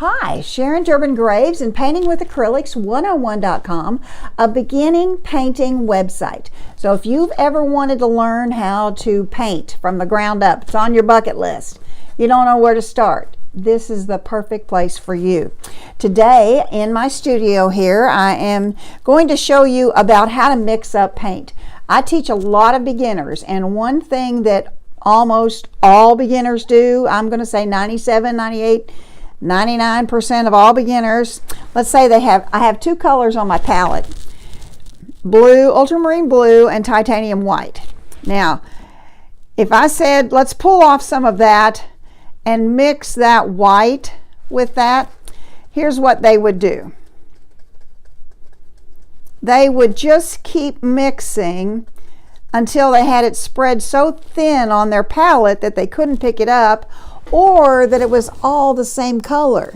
Hi, Sharon Durbin Graves and Painting with Acrylics 101.com, a beginning painting website. So if you've ever wanted to learn how to paint from the ground up, it's on your bucket list, you don't know where to start, this is the perfect place for you. Today in my studio here, I am going to show you about how to mix up paint. I teach a lot of beginners, and one thing that almost all beginners do, I'm going to say 97, 98, 99% of all beginners, let's say I have two colors on my palette, blue, ultramarine blue and titanium white. Now, if I said, let's pull off some of that and mix that white with that, here's what they would do. They would just keep mixing until they had it spread so thin on their palette that they couldn't pick it up, or that it was all the same color.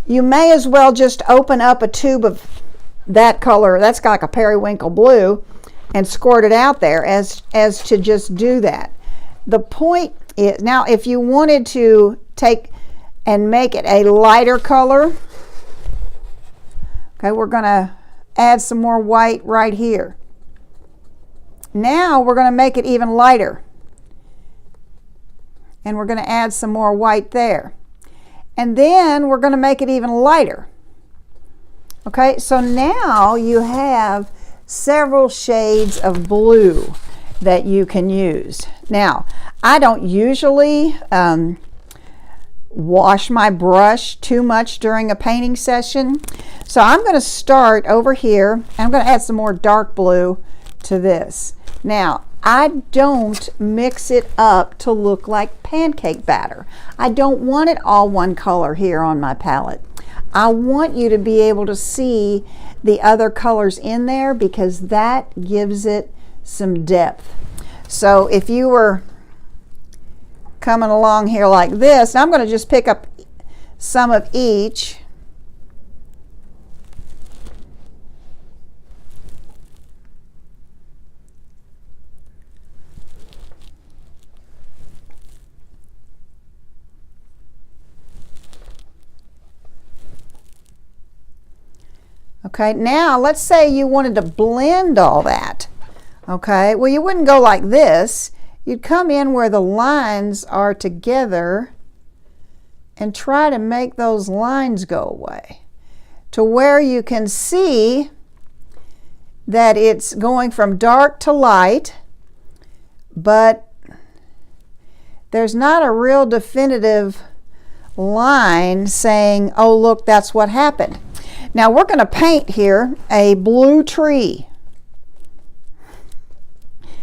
You may as well just open up a tube of that color, that's got like a periwinkle blue, and squirt it out there as to just do that. The point is, now if you wanted to take and make it a lighter color, okay, we're going to add some more white right here. Now we're going to make it even lighter, and we're going to add some more white there, and then we're going to make it even lighter. Okay, so now you have several shades of blue that you can use. Now, I don't usually wash my brush too much during a painting session, so I'm going to start over here, and I'm going to add some more dark blue to this. Now, I don't mix it up to look like pancake batter. I don't want it all one color here on my palette. I want you to be able to see the other colors in there, because that gives it some depth. So if you were coming along here like this, I'm going to just pick up some of each. Okay, now let's say you wanted to blend all that. Okay, well, you wouldn't go like this. You'd come in where the lines are together and try to make those lines go away to where you can see that it's going from dark to light, but there's not a real definitive line saying, oh, look, that's what happened. Now we're going to paint here a blue tree,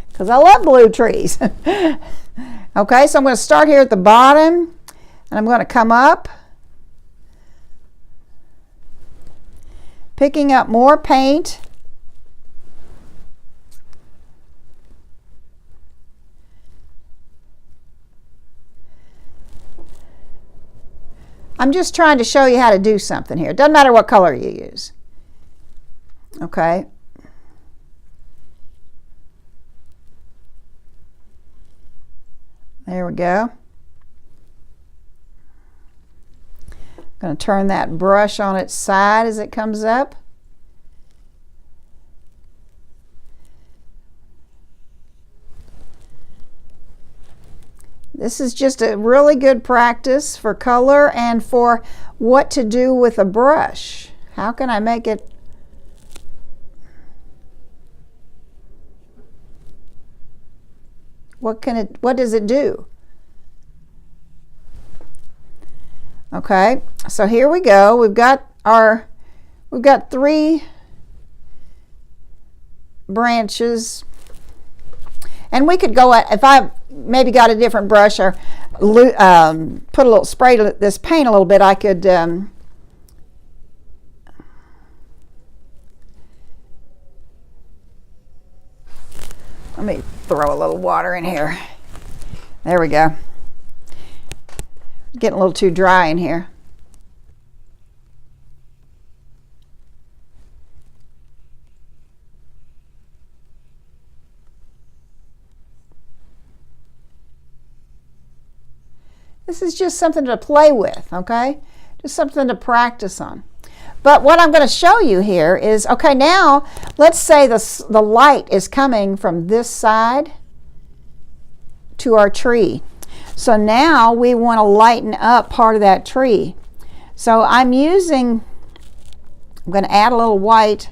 because I love blue trees. Okay, so I'm going to start here at the bottom, and I'm going to come up, picking up more paint. I'm just trying to show you how to do something here. It doesn't matter what color you use. Okay. There we go. I'm going to turn that brush on its side as it comes up. This is just a really good practice for color and for what to do with a brush. How can I make it? What does it do? Okay, so here we go. We've got three branches. And we could go, if I maybe got a different brush or put a little spray to this paint a little bit, I could let me throw a little water in here. There we go. Getting a little too dry in here. This is just something to play with, okay? Just something to practice on. But what I'm going to show you here is, okay, now let's say the light is coming from this side to our tree. So now we want to lighten up part of that tree. So I'm going to add a little white.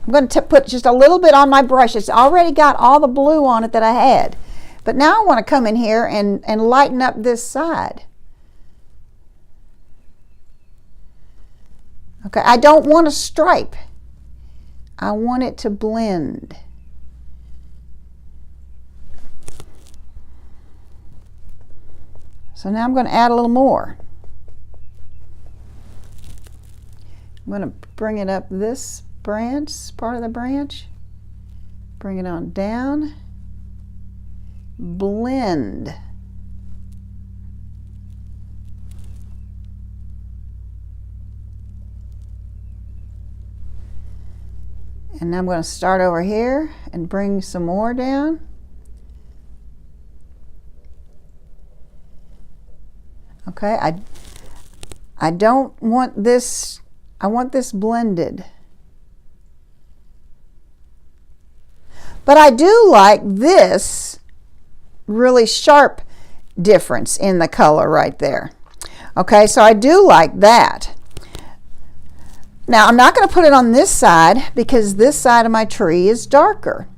I'm going to put just a little bit on my brush. It's already got all the blue on it that I had. But now I want to come in here and lighten up this side. Okay, I don't want a stripe. I want it to blend. So now I'm going to add a little more. I'm going to bring it up this branch, part of the branch. Bring it on down. Blend. And now I'm going to start over here and bring some more down. Okay, I don't want this, I want this blended. But I do like this really sharp difference in the color right there. Okay, so I do like that. Now I'm not going to put it on this side because this side of my tree is darker.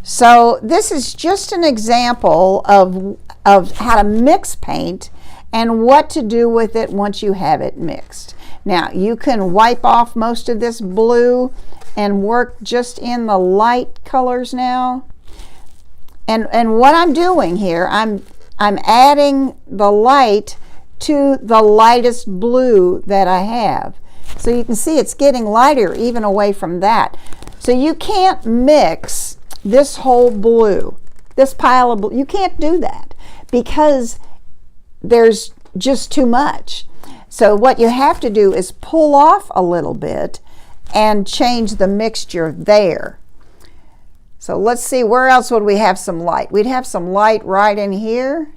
So this is just an example of how to mix paint and what to do with it once you have it mixed. Now you can wipe off most of this blue and work just in the light colors now. And what I'm doing here, I'm adding the light to the lightest blue that I have. So you can see it's getting lighter even away from that. So you can't mix this whole blue, this pile of blue. You can't do that because there's just too much. So what you have to do is pull off a little bit and change the mixture there. So let's see, where else would we have some light? We'd have some light right in here.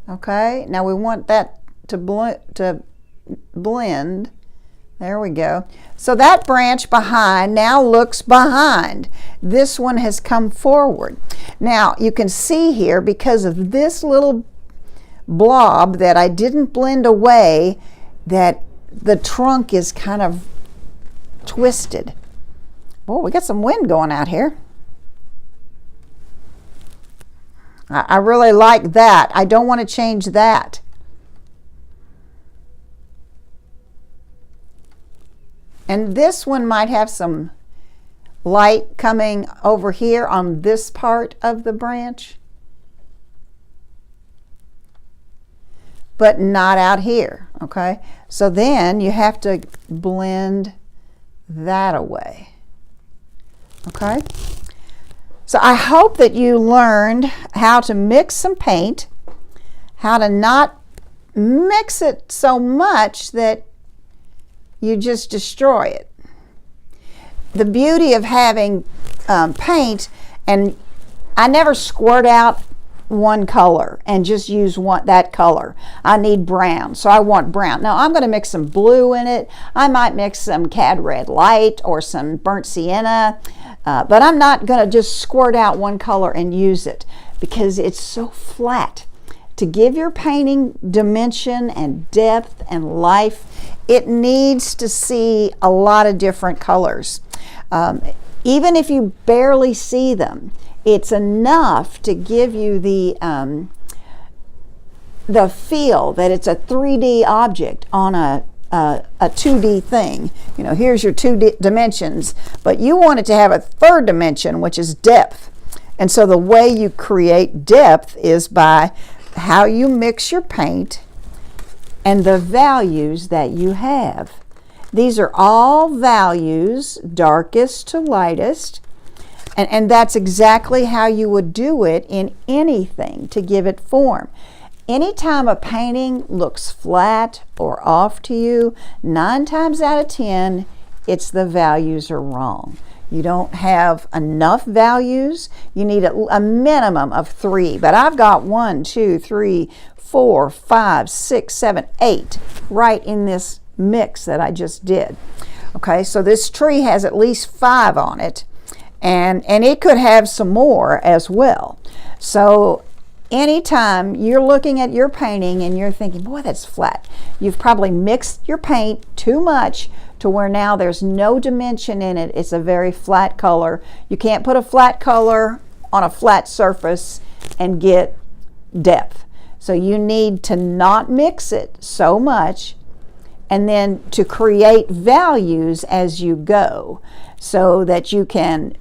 Okay, now we want that to blend. There we go. So that branch behind now looks behind. This one has come forward. Now you can see here, because of this little blob that I didn't blend away, that the trunk is kind of twisted. Oh, we got some wind going out here. I really like that. I don't want to change that. And this one might have some light coming over here on this part of the branch, but not out here, okay? So then you have to blend that away, okay? So I hope that you learned how to mix some paint, how to not mix it so much that you just destroy it. The beauty of having paint, and I never squirt out one color and just use that color. I need brown, so I want brown. Now I'm going to mix some blue in it. I might mix some cad red light or some burnt sienna, but I'm not going to just squirt out one color and use it because it's so flat. To give your painting dimension and depth and life, it needs to see a lot of different colors. Even if you barely see them, it's enough to give you the feel that it's a 3D object on a 2D thing. You know, here's your 2D dimensions, but you want it to have a third dimension, which is depth. And so the way you create depth is by how you mix your paint and the values that you have. These are all values, darkest to lightest, and that's exactly how you would do it in anything to give it form. Anytime a painting looks flat or off to you, 9 times out of 10, it's the values are wrong. You don't have enough values. You need a minimum of 3, but I've got 1, 2, 3, 4, 5, 6, 7, 8 right in this mix that I just did. Okay, so this tree has at least 5 on it, and it could have some more as well. So anytime you're looking at your painting and you're thinking, boy, that's flat, you've probably mixed your paint too much to where now there's no dimension in it. It's a very flat color. You can't put a flat color on a flat surface and get depth. So you need to not mix it so much, and then to create values as you go so that you can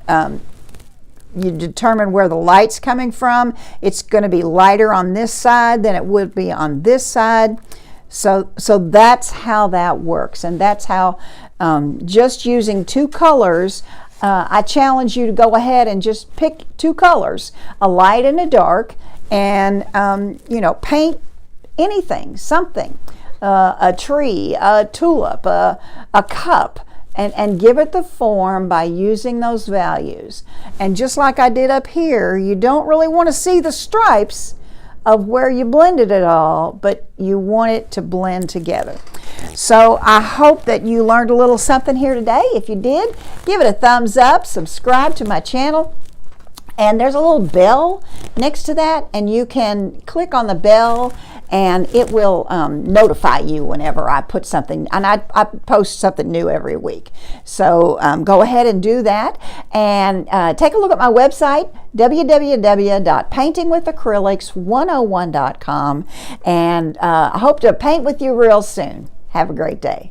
you determine where the light's coming from. It's going to be lighter on this side than it would be on this side. So that's how that works, and that's how just using 2 colors, I challenge you to go ahead and just pick 2 colors, a light and a dark, and you know, paint anything, something, a tree, a tulip, a cup, and give it the form by using those values. And just like I did up here, you don't really want to see the stripes of where you blended it all, but you want it to blend together. So I hope that you learned a little something here today. If you did, give it a thumbs up, subscribe to my channel, and there's a little bell next to that, and you can click on the bell and it will notify you whenever I put something, and I post something new every week. So go ahead and do that, and take a look at my website, www.paintingwithacrylics101.com, and I hope to paint with you real soon. Have a great day.